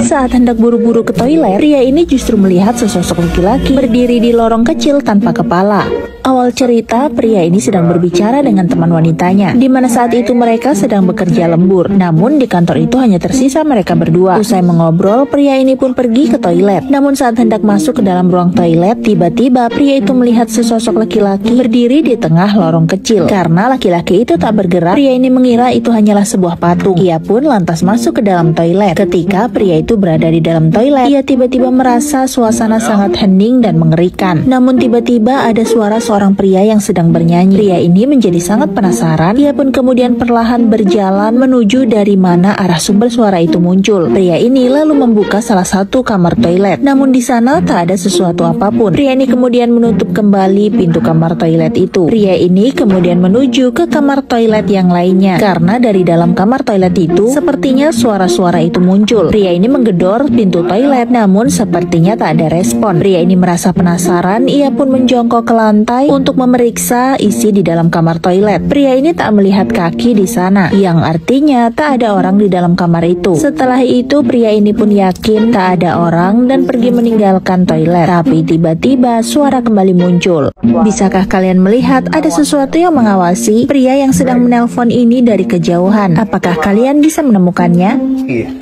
Saat hendak buru-buru ke toilet, pria ini justru melihat sesosok laki-laki berdiri di lorong kecil tanpa kepala. Awal cerita, pria ini sedang berbicara dengan teman wanitanya, di mana saat itu mereka sedang bekerja lembur. Namun di kantor itu hanya tersisa mereka berdua. Usai mengobrol, pria ini pun pergi ke toilet. Namun saat hendak masuk ke dalam ruang toilet, tiba-tiba pria itu melihat sesosok laki-laki berdiri di tengah lorong kecil. Karena laki-laki itu tak bergerak, pria ini mengira itu hanyalah sebuah patung. Ia pun lantas masuk ke dalam toilet. Ketika pria itu berada di dalam toilet, ia tiba-tiba merasa suasana sangat hening dan mengerikan. Namun tiba-tiba ada suara seorang pria yang sedang bernyanyi. Pria ini menjadi sangat penasaran. Ia pun kemudian perlahan berjalan menuju dari mana arah sumber suara itu muncul. Pria ini lalu membuka salah satu kamar toilet. Namun di sana tak ada sesuatu apapun. Pria ini kemudian menutup kembali pintu kamar toilet itu. Pria ini kemudian menuju ke kamar toilet yang lainnya. Karena dari dalam kamar toilet itu sepertinya suara-suara itu muncul. Pria ini menggedor pintu toilet, namun sepertinya tak ada respon. Pria ini merasa penasaran. Ia pun menjongkok ke lantai untuk memeriksa isi di dalam kamar toilet. Pria ini tak melihat kaki di sana, yang artinya tak ada orang di dalam kamar itu. Setelah itu pria ini pun yakin tak ada orang dan pergi meninggalkan toilet. Tapi tiba-tiba suara kembali muncul. Bisakah kalian melihat ada sesuatu yang mengawasi pria yang sedang menelpon ini dari kejauhan? Apakah kalian bisa menemukannya?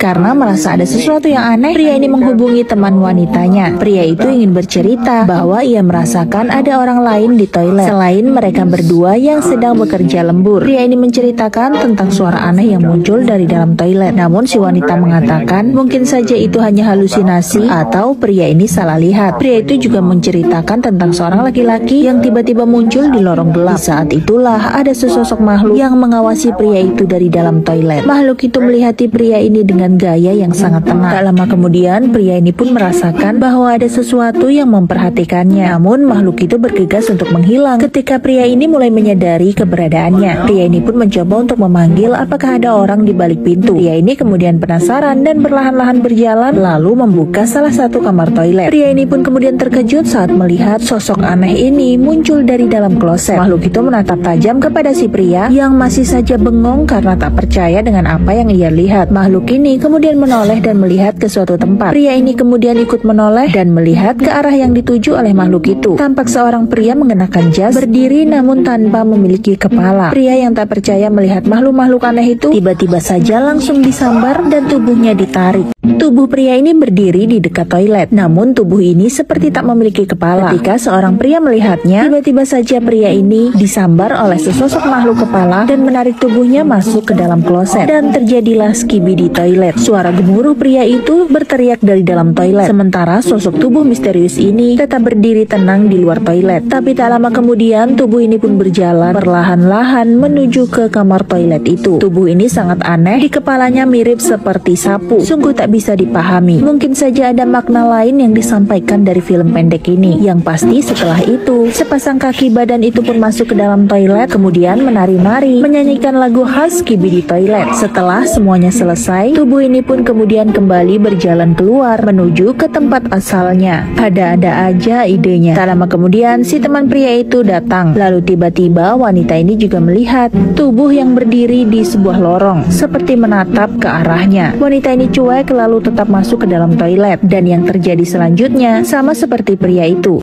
Karena merasa ada sesuatu yang aneh, pria ini menghubungi teman wanitanya. Pria itu ingin bercerita bahwa ia merasakan ada orang lain di toilet selain mereka berdua yang sedang bekerja lembur. Pria ini menceritakan tentang suara aneh yang muncul dari dalam toilet. Namun si wanita mengatakan mungkin saja itu hanya halusinasi atau pria ini salah lihat. Pria itu juga menceritakan tentang seorang laki-laki yang tiba-tiba muncul di lorong gelap. Di saat itulah ada sesosok makhluk yang mengawasi pria itu dari dalam toilet. Makhluk itu melihati pria ini dengan gaya yang sangat tenang. Tak lama kemudian pria ini pun merasakan bahwa ada sesuatu yang memperhatikannya. Namun makhluk itu bergegas untuk menghilang. Ketika pria ini mulai menyadari keberadaannya, pria ini pun mencoba untuk memanggil apakah ada orang di balik pintu. Pria ini kemudian penasaran dan perlahan-lahan berjalan lalu membuka salah satu kamar toilet. Pria ini pun kemudian terkejut saat melihat sosok aneh ini muncul dari dalam kloset. Makhluk itu menatap tajam kepada si pria yang masih saja bengong karena tak percaya dengan apa yang ia lihat. Makhluk ini kemudian menoleh dan melihat ke suatu tempat. Pria ini kemudian ikut menoleh dan melihat ke arah yang dituju oleh makhluk itu. Tampak seorang pria mengenakan jas berdiri namun tanpa memiliki kepala. Pria yang tak percaya melihat makhluk-makhluk aneh itu tiba-tiba saja langsung disambar dan tubuhnya ditarik. Tubuh pria ini berdiri di dekat toilet, namun tubuh ini seperti tak memiliki kepala. Ketika seorang pria melihatnya, tiba-tiba saja pria ini disambar oleh sesosok makhluk kepala dan menarik tubuhnya masuk ke dalam kloset. Dan terjadilah skibi di toilet. Suara gemuruh pria itu berteriak dari dalam toilet, sementara sosok tubuh misterius ini tetap berdiri tenang di luar toilet. Tapi tak lama kemudian tubuh ini pun berjalan perlahan-lahan menuju ke kamar toilet itu. Tubuh ini sangat aneh, di kepalanya mirip seperti sapu. Sungguh tak bisa dipahami. Mungkin saja ada makna lain yang disampaikan dari film pendek ini. Yang pasti setelah itu, sepasang kaki badan itu pun masuk ke dalam toilet, kemudian menari-nari, menyanyikan lagu khas Skibi di toilet. Setelah semuanya selesai, tubuh ini pun kemudian kembali berjalan keluar menuju ke tempat asalnya. Ada-ada aja idenya. Tak lama kemudian, si teman pria itu datang. Lalu tiba-tiba wanita ini juga melihat tubuh yang berdiri di sebuah lorong, seperti menatap ke arahnya. Wanita ini cuek lalu tetap masuk ke dalam toilet. Dan yang terjadi selanjutnya sama seperti pria itu.